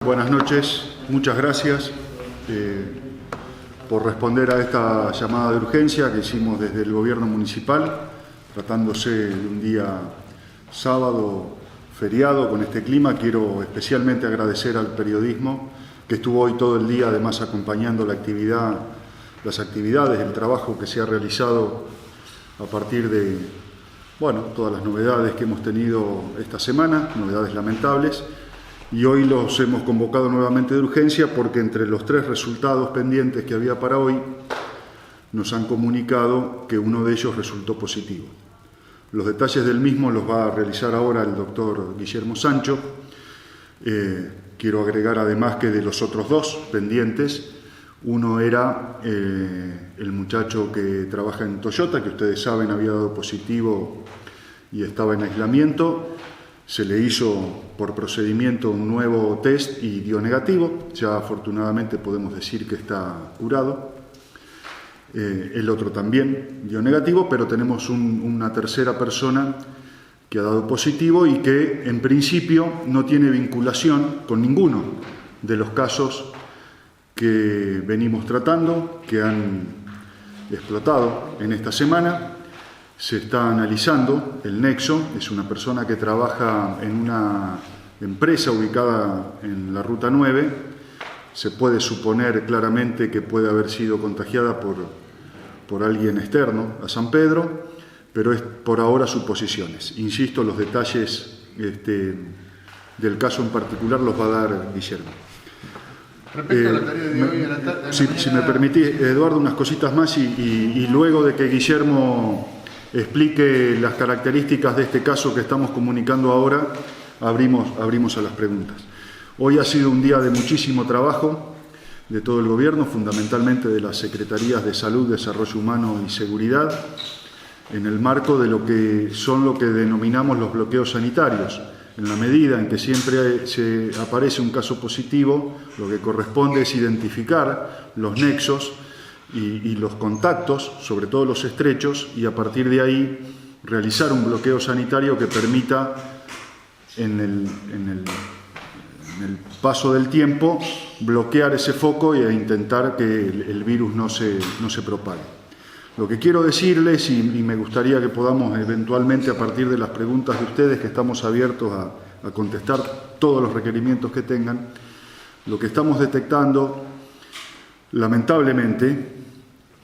Buenas noches, muchas gracias por responder a esta llamada de urgencia que hicimos desde el gobierno municipal, tratándose de un día sábado feriado con este clima. Quiero especialmente agradecer al periodismo que estuvo hoy todo el día además acompañando las actividades, el trabajo que se ha realizado a partir de todas las novedades que hemos tenido esta semana, novedades lamentables. Y hoy los hemos convocado nuevamente de urgencia porque entre los 3 resultados pendientes que había para hoy, nos han comunicado que uno de ellos resultó positivo. Los detalles del mismo los va a realizar ahora el doctor Guillermo Sancho. Quiero agregar además que de los otros 2 pendientes, uno era el muchacho que trabaja en Toyota, que ustedes saben había dado positivo y estaba en aislamiento. Se le hizo por procedimiento un nuevo test y dio negativo. Ya afortunadamente podemos decir que está curado. El otro también dio negativo, pero tenemos una tercera persona que ha dado positivo y que en principio no tiene vinculación con ninguno de los casos que venimos tratando, que han explotado en esta semana. Se está analizando el nexo. Es una persona que trabaja en una empresa ubicada en la Ruta 9. Se puede suponer claramente que puede haber sido contagiada por alguien externo a San Pedro, pero es por ahora suposiciones. Insisto, los detalles del caso en particular los va a dar Guillermo. Respecto a la tarea de hoy a la tarde... Si me permitís, Eduardo, unas cositas más y luego de que Guillermo explique las características de este caso que estamos comunicando ahora, abrimos a las preguntas. Hoy ha sido un día de muchísimo trabajo de todo el gobierno, fundamentalmente de las Secretarías de Salud, Desarrollo Humano y Seguridad, en el marco de lo que denominamos los bloqueos sanitarios. En la medida en que siempre se aparece un caso positivo, lo que corresponde es identificar los nexos y los contactos, sobre todo los estrechos, y a partir de ahí realizar un bloqueo sanitario que permita en el paso del tiempo bloquear ese foco e intentar que el virus no se propague. Lo que quiero decirles, y me gustaría que podamos eventualmente a partir de las preguntas de ustedes, que estamos abiertos a contestar todos los requerimientos que tengan, lo que estamos detectando lamentablemente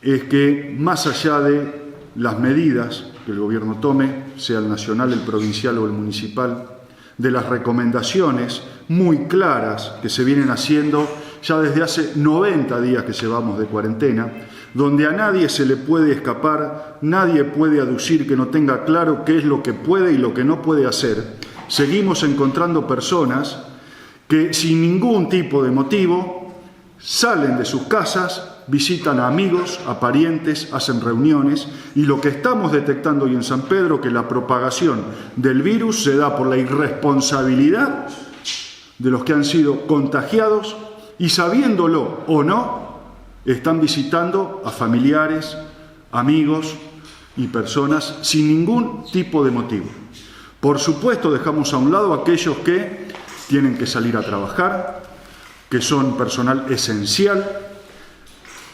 es que más allá de las medidas que el gobierno tome, sea el nacional, el provincial o el municipal, de las recomendaciones muy claras que se vienen haciendo ya desde hace 90 días que llevamos de cuarentena, donde a nadie se le puede escapar, nadie puede aducir que no tenga claro qué es lo que puede y lo que no puede hacer, seguimos encontrando personas que sin ningún tipo de motivo salen de sus casas, visitan a amigos, a parientes, hacen reuniones, y lo que estamos detectando hoy en San Pedro, que la propagación del virus se da por la irresponsabilidad de los que han sido contagiados y, sabiéndolo o no, están visitando a familiares, amigos y personas sin ningún tipo de motivo. Por supuesto, dejamos a un lado a aquellos que tienen que salir a trabajar, que son personal esencial,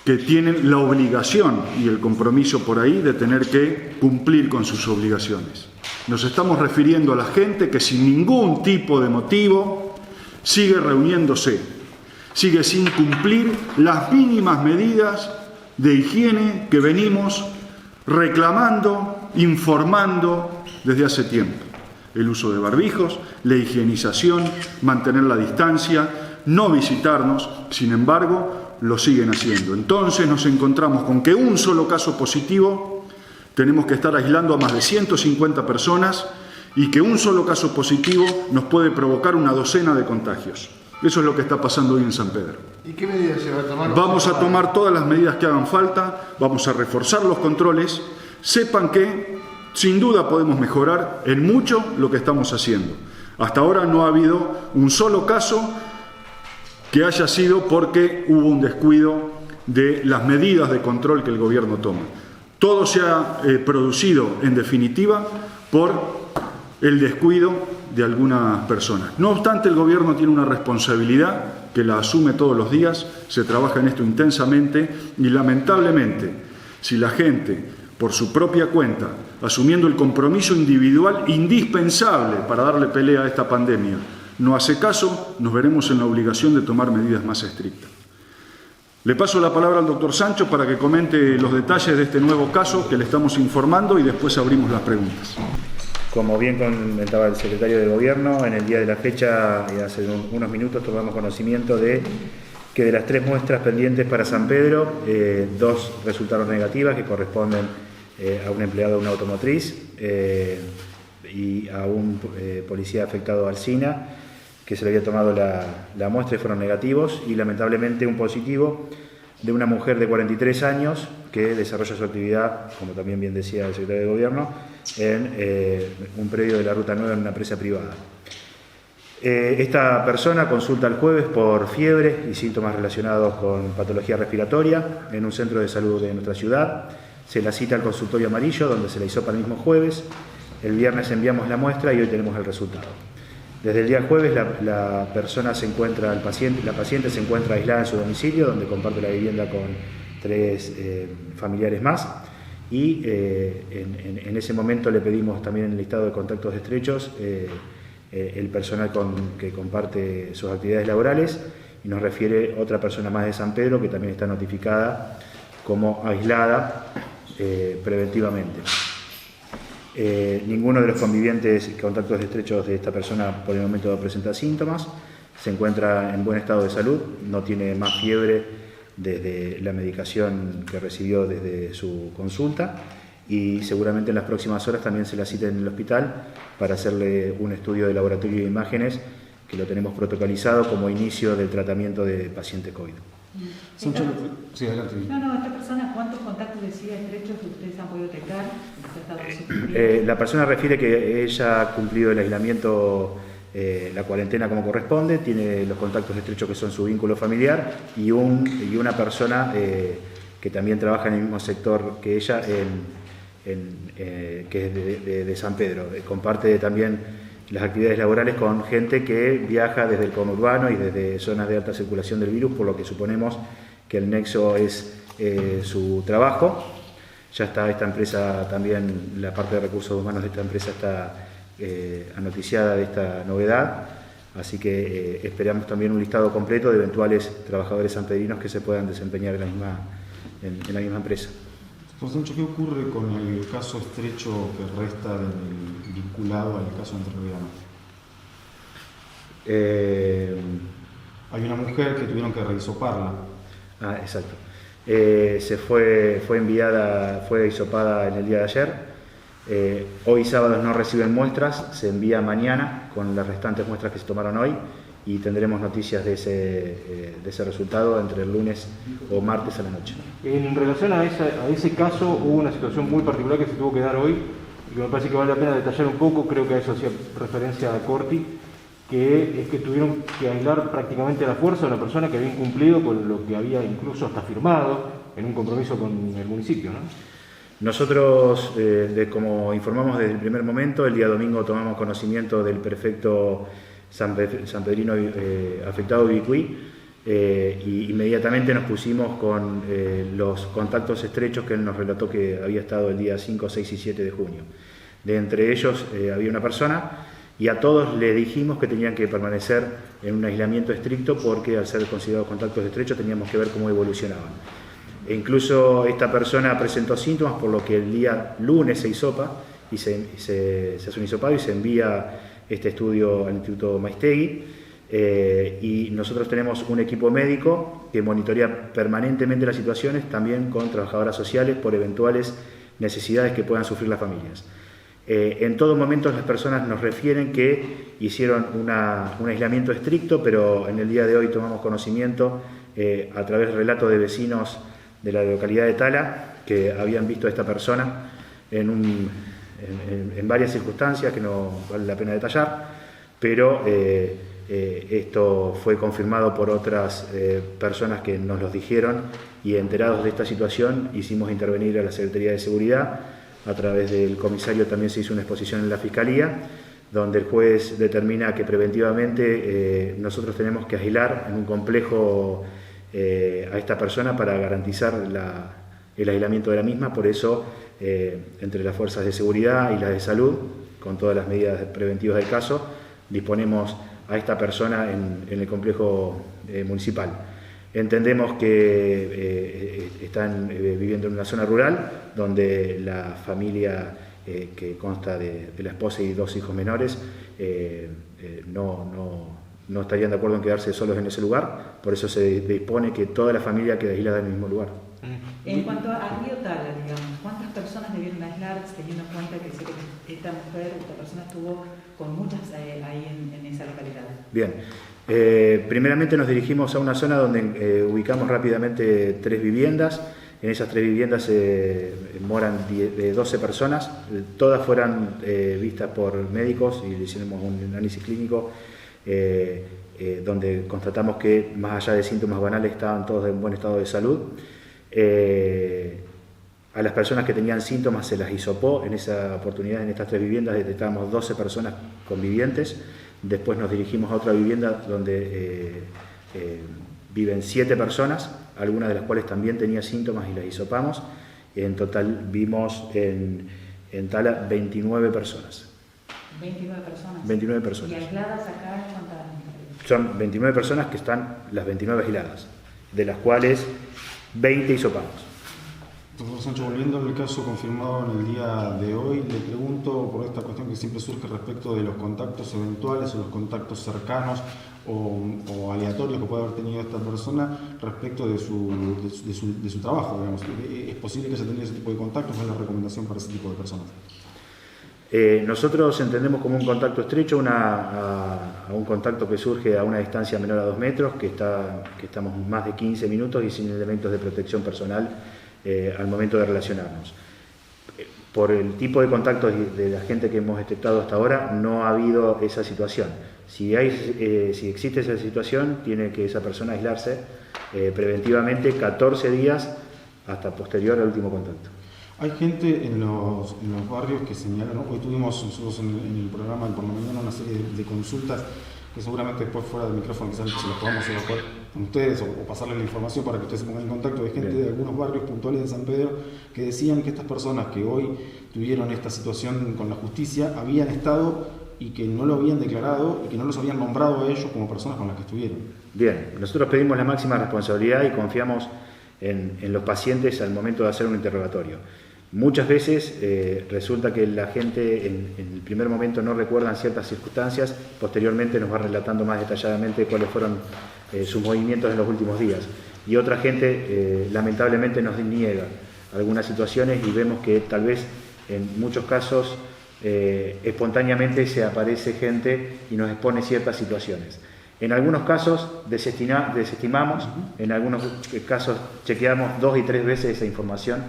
que tienen la obligación y el compromiso por ahí de tener que cumplir con sus obligaciones. Nos estamos refiriendo a la gente que sin ningún tipo de motivo sigue reuniéndose, sigue sin cumplir las mínimas medidas de higiene que venimos reclamando, informando desde hace tiempo. El uso de barbijos, la higienización, mantener la distancia, no visitarnos, sin embargo, lo siguen haciendo. Entonces nos encontramos con que un solo caso positivo, tenemos que estar aislando a más de 150 personas y que un solo caso positivo nos puede provocar una docena de contagios. Eso es lo que está pasando hoy en San Pedro. ¿Y qué medidas se va a tomar? Vamos a tomar todas las medidas que hagan falta, vamos a reforzar los controles. Sepan que sin duda podemos mejorar en mucho lo que estamos haciendo. Hasta ahora no ha habido un solo caso que haya sido porque hubo un descuido de las medidas de control que el gobierno toma. Todo se ha producido, en definitiva, por el descuido de algunas personas. No obstante, el gobierno tiene una responsabilidad que la asume todos los días, se trabaja en esto intensamente y lamentablemente, si la gente, por su propia cuenta, asumiendo el compromiso individual indispensable para darle pelea a esta pandemia, no hace caso, nos veremos en la obligación de tomar medidas más estrictas. Le paso la palabra al doctor Sancho para que comente los detalles de este nuevo caso que le estamos informando y después abrimos las preguntas. Como bien comentaba el secretario de Gobierno, en el día de la fecha, hace unos minutos, tomamos conocimiento de que de las 3 muestras pendientes para San Pedro, 2 resultaron negativas, que corresponden a un empleado de una automotriz y a un policía afectado al SINA, que se le había tomado la muestra y fueron negativos, y lamentablemente un positivo de una mujer de 43 años que desarrolla su actividad, como también bien decía el secretario de Gobierno, en un predio de la Ruta 9 en una empresa privada. Esta persona consulta el jueves por fiebre y síntomas relacionados con patología respiratoria en un centro de salud de nuestra ciudad. Se la cita al consultorio amarillo, donde se la hizo para el mismo jueves. El viernes enviamos la muestra y hoy tenemos el resultado. Desde el día jueves la paciente se encuentra aislada en su domicilio, donde comparte la vivienda con 3 familiares más, y en ese momento le pedimos también en el listado de contactos estrechos el personal que comparte sus actividades laborales, y nos refiere otra persona más de San Pedro que también está notificada como aislada preventivamente. Ninguno de los convivientes contactos estrechos de esta persona por el momento presenta síntomas, se encuentra en buen estado de salud, no tiene más fiebre desde la medicación que recibió desde su consulta, y seguramente en las próximas horas también se la cita en el hospital para hacerle un estudio de laboratorio de imágenes que lo tenemos protocolizado como inicio del tratamiento de paciente COVID. Sí, adelante. Esta persona, ¿cuántos contactos decía estrechos ustedes han podido detectar? La persona refiere que ella ha cumplido el aislamiento, la cuarentena como corresponde, tiene los contactos estrechos que son su vínculo familiar y una persona que también trabaja en el mismo sector que ella, que es de San Pedro. Comparte también las actividades laborales con gente que viaja desde el conurbano y desde zonas de alta circulación del virus, por lo que suponemos que el nexo es su trabajo. Ya está esta empresa también, la parte de recursos humanos de esta empresa está anoticiada de esta novedad, así que esperamos también un listado completo de eventuales trabajadores sanpedrinos que se puedan desempeñar en la misma empresa. Por Sancho, ¿qué ocurre con el caso estrecho que resta vinculado al caso entrerriano? Hay una mujer que tuvieron que rehisoparla. Ah, exacto. Fue hisopada en el día de ayer. Hoy sábados no reciben muestras, se envía mañana con las restantes muestras que se tomaron hoy, y tendremos noticias de ese resultado entre el lunes o martes a la noche. En relación a ese caso, hubo una situación muy particular que se tuvo que dar hoy y que me parece que vale la pena detallar un poco. Creo que a eso hacía referencia a Corti, que es que tuvieron que aislar prácticamente a la fuerza a una persona que había incumplido con lo que había incluso hasta firmado en un compromiso con el municipio, ¿no? Nosotros, como informamos desde el primer momento, el día domingo tomamos conocimiento del prefecto sanpedrino afectado Ibicuí, y inmediatamente nos pusimos con los contactos estrechos que él nos relató que había estado el día 5, 6 y 7 de junio. De entre ellos había una persona, y a todos le dijimos que tenían que permanecer en un aislamiento estricto porque al ser considerados contactos estrechos teníamos que ver cómo evolucionaban. E incluso esta persona presentó síntomas, por lo que el día lunes se hisopa y se hace un hisopado y se envía este estudio al Instituto Maistegui, y nosotros tenemos un equipo médico que monitorea permanentemente las situaciones, también con trabajadoras sociales por eventuales necesidades que puedan sufrir las familias. En todo momento las personas nos refieren que hicieron un aislamiento estricto, pero en el día de hoy tomamos conocimiento a través del relato de vecinos de la localidad de Tala que habían visto a esta persona en varias circunstancias que no vale la pena detallar, pero esto fue confirmado por otras personas que nos los dijeron, y enterados de esta situación hicimos intervenir a la Secretaría de Seguridad. A través del comisario también se hizo una exposición en la Fiscalía donde el juez determina que preventivamente nosotros tenemos que aislar en un complejo a esta persona para garantizar el aislamiento de la misma. Por eso, entre las fuerzas de seguridad y las de salud, con todas las medidas preventivas del caso, disponemos a esta persona en el complejo municipal. Entendemos que están viviendo en una zona rural donde la familia que consta de la esposa y 2 hijos menores no estarían de acuerdo en quedarse solos en ese lugar, por eso se dispone que toda la familia quede aislada en el mismo lugar. En cuanto a Río Tala, digamos, ¿cuántas personas debieron aislar, teniendo en cuenta que esta persona estuvo con muchas ahí en esa localidad? Bien, primeramente nos dirigimos a una zona donde ubicamos rápidamente 3 viviendas. En esas 3 viviendas moran 12 personas, todas fueron vistas por médicos y le hicimos un análisis clínico donde constatamos que más allá de síntomas banales estaban todos en buen estado de salud. A las personas que tenían síntomas se las hisopó. En esa oportunidad, en estas 3 viviendas, detectamos 12 personas convivientes. Después nos dirigimos a otra vivienda donde viven 7 personas, algunas de las cuales también tenían síntomas y las hisopamos. En total vimos en Tala 29 personas. 29 personas. 29 personas. ¿Y aisladas acá cuántas? Son 29 personas que están las 29 aisladas, de las cuales 20 hisopamos. Doctor Sancho, volviendo al caso confirmado en el día de hoy, le pregunto por esta cuestión que siempre surge respecto de los contactos eventuales o los contactos cercanos o aleatorios que puede haber tenido esta persona respecto de su trabajo, digamos. ¿Es posible que haya tenido ese tipo de contactos? ¿Cuál es la recomendación para ese tipo de personas? Nosotros entendemos como un contacto estrecho a un contacto que surge a una distancia menor a 2 metros, que estamos más de 15 minutos y sin elementos de protección personal al momento de relacionarnos. Por el tipo de contactos de la gente que hemos detectado hasta ahora, no ha habido esa situación. Si existe esa situación, tiene que esa persona aislarse preventivamente 14 días hasta posterior al último contacto. Hay gente en los barrios que señalan, ¿no? Hoy tuvimos nosotros en el programa por la mañana una serie de consultas que seguramente después fuera del micrófono quizás se las podamos evacuar con ustedes o pasarles la información para que ustedes se pongan en contacto, de gente de algunos barrios puntuales de San Pedro que decían que estas personas que hoy tuvieron esta situación con la justicia habían estado y que no lo habían declarado y que no los habían nombrado a ellos como personas con las que estuvieron. Bien, nosotros pedimos la máxima responsabilidad y confiamos en los pacientes al momento de hacer un interrogatorio. Muchas veces resulta que la gente en el primer momento no recuerdan ciertas circunstancias, posteriormente nos va relatando más detalladamente cuáles fueron sus movimientos en los últimos días. Y otra gente lamentablemente nos niega algunas situaciones y vemos que tal vez en muchos casos espontáneamente se aparece gente y nos expone ciertas situaciones. En algunos casos desestimamos, en algunos casos chequeamos 2 y 3 veces esa información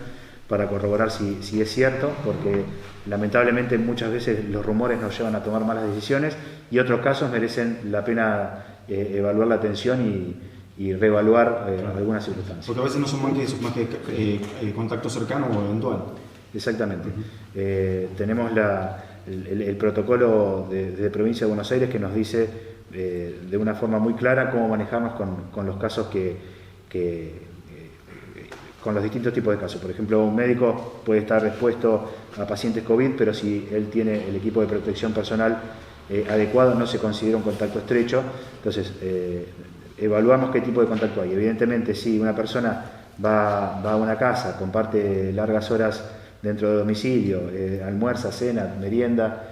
para corroborar si es cierto, porque lamentablemente muchas veces los rumores nos llevan a tomar malas decisiones y otros casos merecen la pena evaluar la atención y reevaluar algunas circunstancias. Porque a veces no son más que contacto cercano o eventual. Exactamente. Tenemos el protocolo de Provincia de Buenos Aires que nos dice de una forma muy clara cómo manejarnos con los casos con los distintos tipos de casos. Por ejemplo, un médico puede estar expuesto a pacientes COVID, pero si él tiene el equipo de protección personal adecuado, no se considera un contacto estrecho. Entonces, evaluamos qué tipo de contacto hay. Evidentemente, si una persona va a una casa, comparte largas horas dentro de domicilio, almuerza, cena, merienda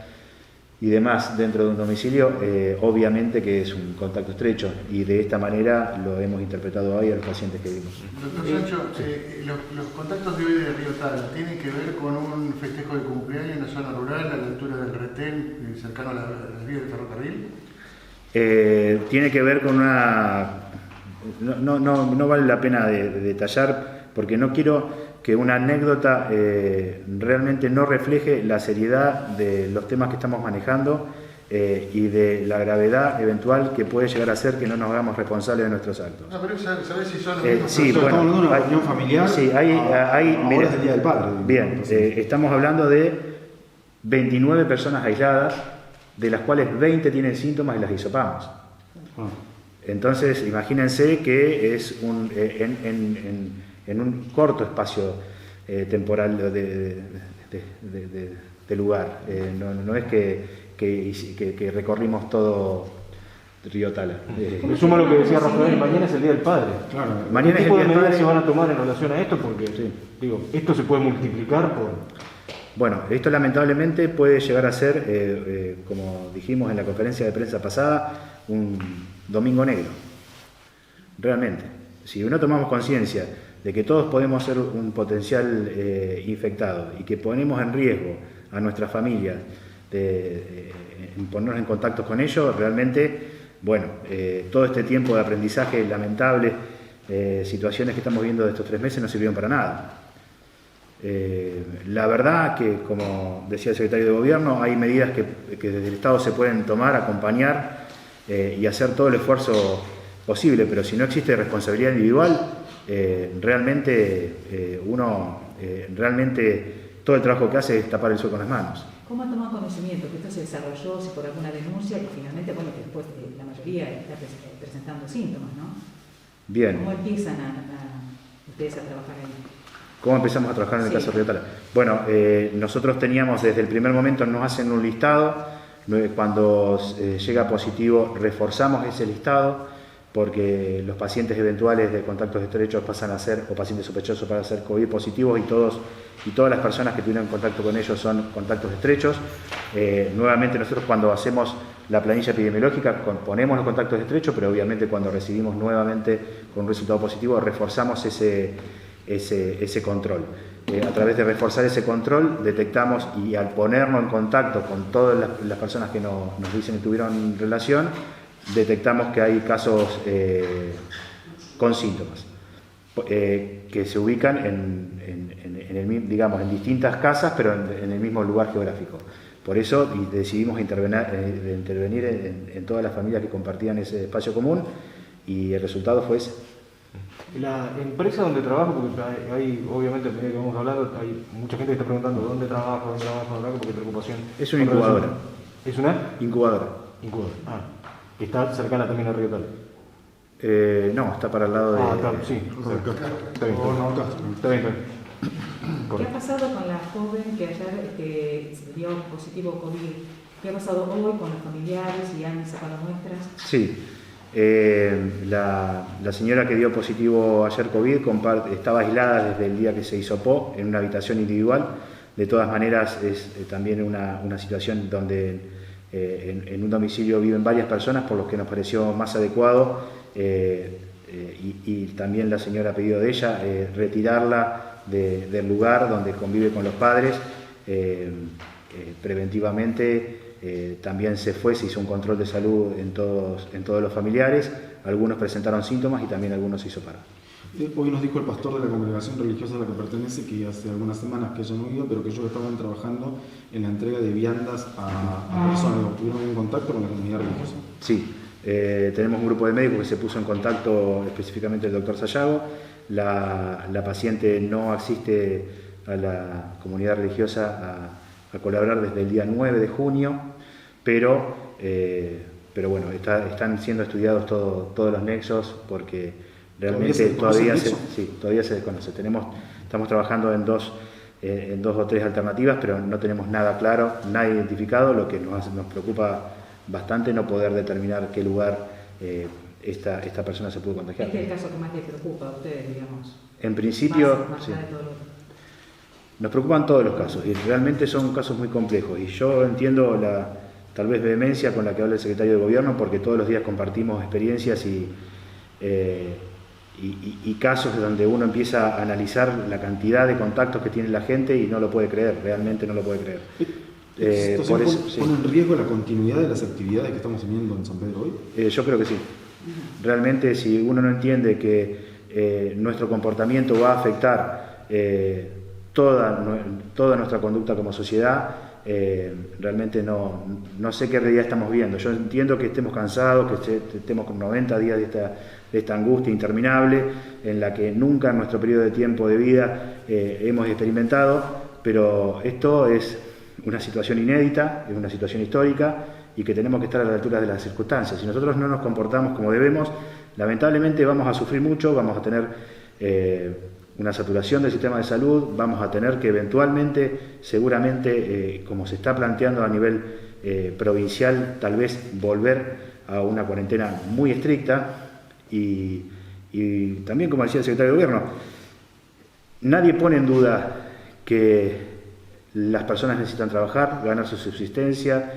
y demás dentro de un domicilio, obviamente que es un contacto estrecho y de esta manera lo hemos interpretado hoy a los pacientes que vimos. Doctor Sancho, los contactos de hoy de Río Tala tienen que ver con un festejo de cumpleaños en la zona rural, a la altura del retén, cercano a las vías del ferrocarril. Tiene que ver con una... No vale la pena de detallar porque no quiero que una anécdota realmente no refleje la seriedad de los temas que estamos manejando y de la gravedad eventual que puede llegar a ser que no nos hagamos responsables de nuestros actos. No, pero ¿sabés si son los mismos sí, personas? bueno, Estamos hablando de una reunión familiar. Sí, ahora es el Día del Padre. Bien, estamos hablando de 29 personas aisladas, de las cuales 20 tienen síntomas y las hisopamos. Entonces, imagínense que es en un corto espacio temporal de lugar. No es que recorrimos todo Río Tala. Me suma lo que decía Rafael, mañana es el Día del Padre. Claro. Mañana ¿Qué es el tipo Día de del medidas Padre. se van a tomar en relación a esto? Porque, digo, esto se puede multiplicar por... Bueno, esto lamentablemente puede llegar a ser, como dijimos en la conferencia de prensa pasada, un domingo negro. Realmente. Si no tomamos conciencia de que todos podemos ser un potencial infectado y que ponemos en riesgo a nuestra familia en ponernos en contacto con ellos, realmente, bueno, todo este tiempo de aprendizaje lamentable, situaciones que estamos viendo de estos 3 meses no sirvieron para nada. La verdad que, como decía el secretario de Gobierno, hay medidas que desde el Estado se pueden tomar, acompañar y hacer todo el esfuerzo posible, pero si no existe responsabilidad individual, realmente todo el trabajo que hace es tapar el sol con las manos. ¿Cómo han tomado conocimiento que esto se desarrolló, si por alguna denuncia, y finalmente, bueno, que después la mayoría está presentando síntomas, ¿no? Bien. ¿Cómo empiezan ustedes a trabajar ahí? ¿Cómo empezamos a trabajar en el caso de Río Tala? Bueno, nosotros teníamos desde el primer momento, nos hacen un listado, cuando llega positivo reforzamos ese listado, porque los pacientes eventuales de contactos estrechos pasan a ser, o pacientes sospechosos para ser COVID positivos, y todas las personas que tuvieron contacto con ellos son contactos estrechos. Nuevamente nosotros cuando hacemos la planilla epidemiológica ponemos los contactos estrechos, pero obviamente cuando recibimos nuevamente con un resultado positivo reforzamos ese control. A través de reforzar ese control detectamos, y al ponernos en contacto con todas las personas que nos dicen que tuvieron relación, detectamos que hay casos con síntomas que se ubican digamos, en distintas casas, pero en el mismo lugar geográfico. Por eso decidimos intervenir en todas las familias que compartían ese espacio común, y el resultado fue ese. La empresa donde trabajo, porque hay, obviamente, a medida que vamos hablando, hay mucha gente que está preguntando dónde trabajo, porque hay preocupación. Es una incubadora. ¿Es una? Incubadora. Ah, que está cercana también a Río Tala. No, está para el lado de... Claro, sí. Está bien. ¿Qué ha pasado con la joven que ayer dio positivo COVID? ¿Qué ha pasado hoy con los familiares y han sacado muestras? Sí. La señora que dio positivo ayer COVID estaba aislada desde el día que se hisopó en una habitación individual. De todas maneras, es también una situación donde en un domicilio viven varias personas, por lo que nos pareció más adecuado, y también la señora ha pedido de ella retirarla del lugar donde convive con los padres. Preventivamente también se hizo un control de salud en todos los familiares. Algunos presentaron síntomas y también algunos se hisoparon. Hoy nos dijo el pastor de la congregación religiosa a la que pertenece que hace algunas semanas que ella no iba, pero que ellos estaban trabajando en la entrega de viandas a personas que tuvieron un contacto con la comunidad religiosa. Sí, tenemos un grupo de médicos que se puso en contacto, específicamente el doctor Sayago. La paciente no asiste a la comunidad religiosa a colaborar desde el día 9 de junio, pero bueno, están siendo estudiados todos los nexos, porque realmente todavía se desconoce. Estamos trabajando en dos o tres alternativas, pero no tenemos nada claro, nada identificado, lo que nos preocupa bastante no poder determinar qué lugar esta persona se pudo contagiar. Este es el caso que más les preocupa a ustedes, digamos. En principio, más sí. allá de todo Nos preocupan todos los casos, y realmente son casos muy complejos, y yo entiendo la tal vez vehemencia con la que habla el secretario de Gobierno, porque todos los días compartimos experiencias y casos donde uno empieza a analizar la cantidad de contactos que tiene la gente y no lo puede creer, realmente no lo puede creer. ¿Pone en riesgo la continuidad de las actividades que estamos teniendo en San Pedro hoy? Yo creo que sí. Realmente, si uno no entiende que nuestro comportamiento va a afectar toda nuestra conducta como sociedad, realmente no sé qué realidad estamos viendo. Yo entiendo que estemos cansados, que estemos con 90 días de esta angustia interminable, en la que nunca en nuestro periodo de tiempo de vida hemos experimentado, pero esto es una situación inédita, es una situación histórica, y que tenemos que estar a la altura de las circunstancias. Si nosotros no nos comportamos como debemos, lamentablemente vamos a sufrir mucho, vamos a tener una saturación del sistema de salud, vamos a tener que eventualmente, seguramente, como se está planteando a nivel provincial, tal vez volver a una cuarentena muy estricta y también, como decía el secretario de Gobierno, nadie pone en duda que las personas necesitan trabajar, ganar su subsistencia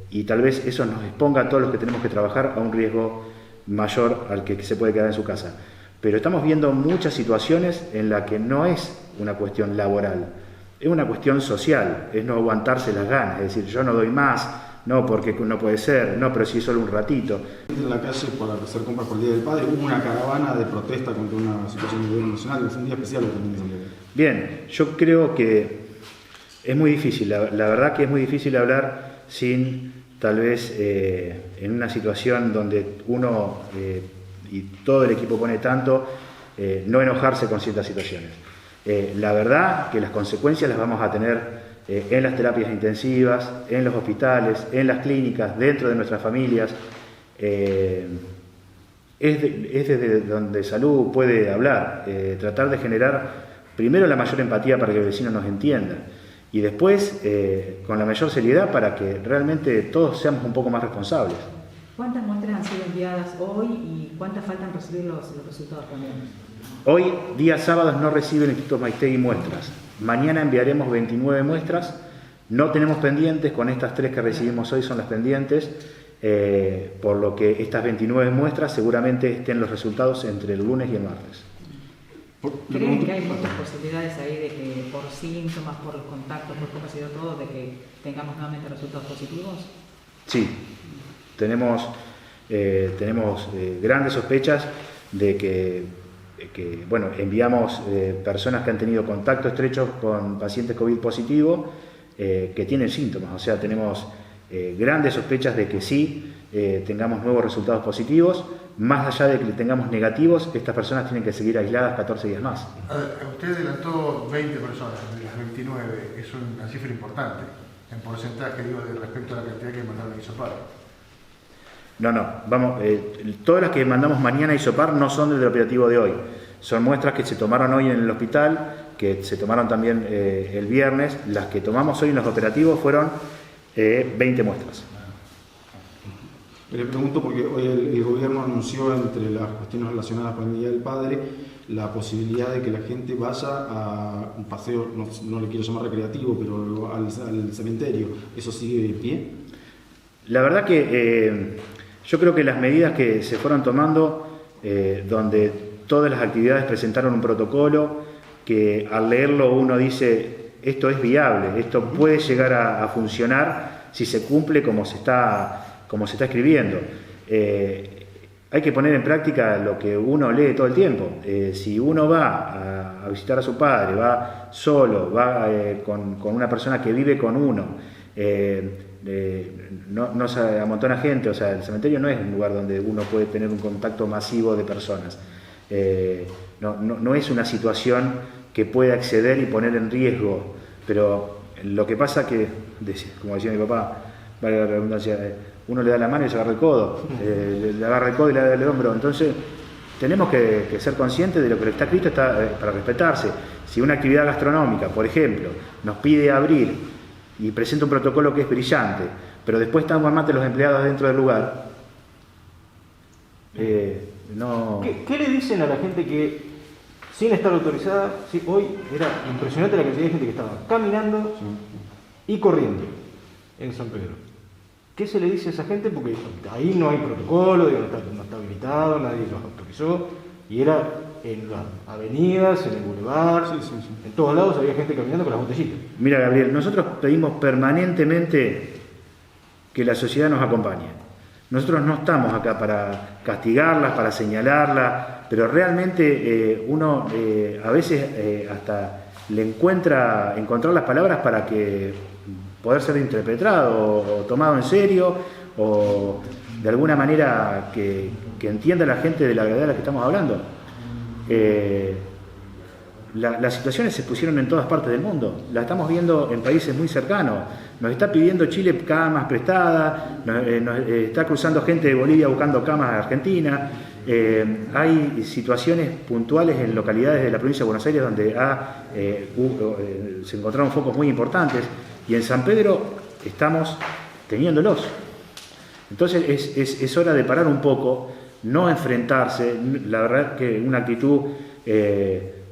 y tal vez eso nos exponga a todos los que tenemos que trabajar a un riesgo mayor al que se puede quedar en su casa. Pero estamos viendo muchas situaciones en las que no es una cuestión laboral, es una cuestión social, es no aguantarse las ganas, es decir, yo no doy más, no porque no puede ser, no, pero sí solo un ratito. En la calle para hacer compras por el Día del Padre hubo una caravana de protesta contra una situación del gobierno nacional, fue un día especial también. Bien, yo creo que es muy difícil, la verdad que es muy difícil hablar sin tal vez en una situación donde uno y todo el equipo pone tanto, no enojarse con ciertas situaciones. La verdad que las consecuencias las vamos a tener en las terapias intensivas, en los hospitales, en las clínicas, dentro de nuestras familias. Es desde donde salud puede hablar, tratar de generar primero la mayor empatía para que el vecino nos entienda y después con la mayor seriedad para que realmente todos seamos un poco más responsables. ¿Cuántas muestras han sido enviadas hoy y cuántas faltan recibir los resultados también? Hoy, día sábados, no recibe el Instituto Maistegui muestras. Mañana enviaremos 29 muestras. No tenemos pendientes, con estas 3 que recibimos hoy son las pendientes, por lo que estas 29 muestras seguramente estén los resultados entre el lunes y el martes. ¿Creen que hay muchas posibilidades ahí de que por síntomas, por los contactos, por cómo ha sido todo, de que tengamos nuevamente resultados positivos? Sí, tenemos grandes sospechas de que bueno, enviamos personas que han tenido contacto estrecho con pacientes COVID positivo que tienen síntomas, o sea, tenemos grandes sospechas de que sí tengamos nuevos resultados positivos, más allá de que tengamos negativos, estas personas tienen que seguir aisladas 14 días más. Usted adelantó 20 personas de las 29, es una cifra importante, en porcentaje, digo, respecto a la cantidad que mandaron a hisopar. No, vamos, todas las que mandamos mañana a hisopar no son del operativo de hoy, son muestras que se tomaron hoy en el hospital, que se tomaron también el viernes. Las que tomamos hoy en los operativos fueron 20 muestras. Le pregunto porque hoy el gobierno anunció, entre las cuestiones relacionadas con el Día del Padre, la posibilidad de que la gente vaya a un paseo, no le quiero llamar recreativo, pero al cementerio. ¿Eso sigue de pie? La verdad que yo creo que las medidas que se fueron tomando, donde todas las actividades presentaron un protocolo, que al leerlo uno dice, esto es viable, esto puede llegar a funcionar si se cumple como se está escribiendo. Hay que poner en práctica lo que uno lee todo el tiempo. Si uno va a visitar a su padre, va solo, va con una persona que vive con uno, no se amontona gente, o sea, el cementerio no es un lugar donde uno puede tener un contacto masivo de personas. No es una situación que puede acceder y poner en riesgo, pero lo que pasa que, como decía mi papá, valga la redundancia, uno le da la mano y se agarra el codo, le agarra el codo y le da el hombro. Entonces tenemos que ser conscientes de lo que está escrito, está para respetarse. Si una actividad gastronómica, por ejemplo, nos pide abrir y presenta un protocolo que es brillante, pero después están mate los empleados dentro del lugar, no... ¿Qué le dicen a la gente que, sin estar autorizada, sí, hoy era impresionante la cantidad de gente que estaba caminando y corriendo en San Pedro? ¿Qué se le dice a esa gente? Porque ahí no hay protocolo, digo, no está habilitado, nadie los autorizó, y era en las avenidas, en el bulevar, en todos lados había gente caminando con las botellitas. Mira, Gabriel, nosotros pedimos permanentemente que la sociedad nos acompañe. Nosotros no estamos acá para castigarlas, para señalarlas, pero realmente uno a veces hasta le encontrar las palabras para que poder ser interpretado o tomado en serio, o de alguna manera que entienda la gente de la gravedad de la que estamos hablando. las situaciones se pusieron en todas partes del mundo, la estamos viendo en países muy cercanos. Nos está pidiendo Chile camas prestadas, nos está cruzando gente de Bolivia buscando camas a Argentina. Hay situaciones puntuales en localidades de la provincia de Buenos Aires donde se encontraron focos muy importantes, y en San Pedro estamos teniéndolos. Entonces es hora de parar un poco, no enfrentarse. La verdad que una actitud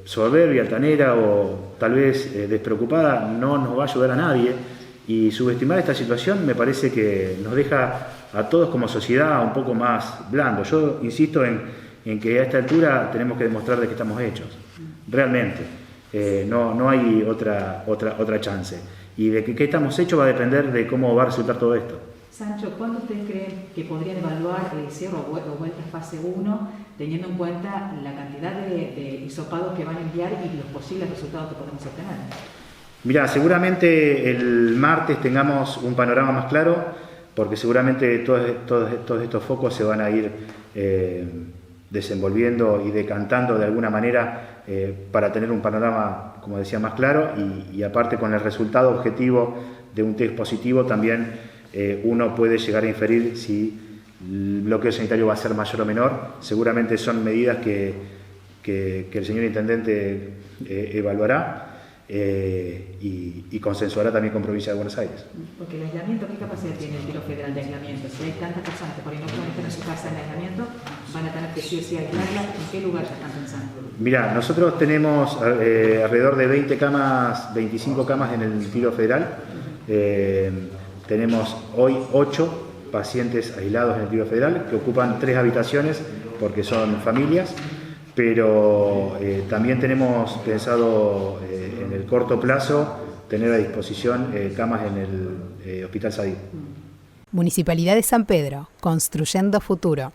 soberbia, altanera o tal vez despreocupada no nos va a ayudar a nadie, y subestimar esta situación me parece que nos deja a todos como sociedad un poco más blandos. Yo insisto en que a esta altura tenemos que demostrar de qué estamos hechos, realmente. No hay otra chance, y de qué estamos hechos va a depender de cómo va a resultar todo esto. Sancho, ¿cuándo ustedes creen que podrían evaluar el cierre o vuelta fase 1, teniendo en cuenta la cantidad de hisopados que van a enviar y los posibles resultados que podemos obtener? Mirá, seguramente el martes tengamos un panorama más claro, porque seguramente todos estos focos se van a ir desenvolviendo y decantando de alguna manera para tener un panorama, como decía, más claro, y aparte con el resultado objetivo de un test positivo también uno puede llegar a inferir si el bloqueo sanitario va a ser mayor o menor. Seguramente son medidas que el señor Intendente evaluará y consensuará también con Provincia de Buenos Aires. Porque el aislamiento, ¿qué capacidad tiene el Tiro Federal de aislamiento? Si hay tantas personas que por ahí no pueden estar en su casa en aislamiento, van a tener que sí o sí aislarla. ¿En qué lugar ya están pensando? Mirá, nosotros tenemos alrededor de 25 camas en el Tiro Federal. Tenemos hoy 8 pacientes aislados en el Tiro Federal que ocupan 3 habitaciones porque son familias, pero también tenemos pensado en el corto plazo tener a disposición camas en el Hospital Sadir. Municipalidad de San Pedro, construyendo futuro.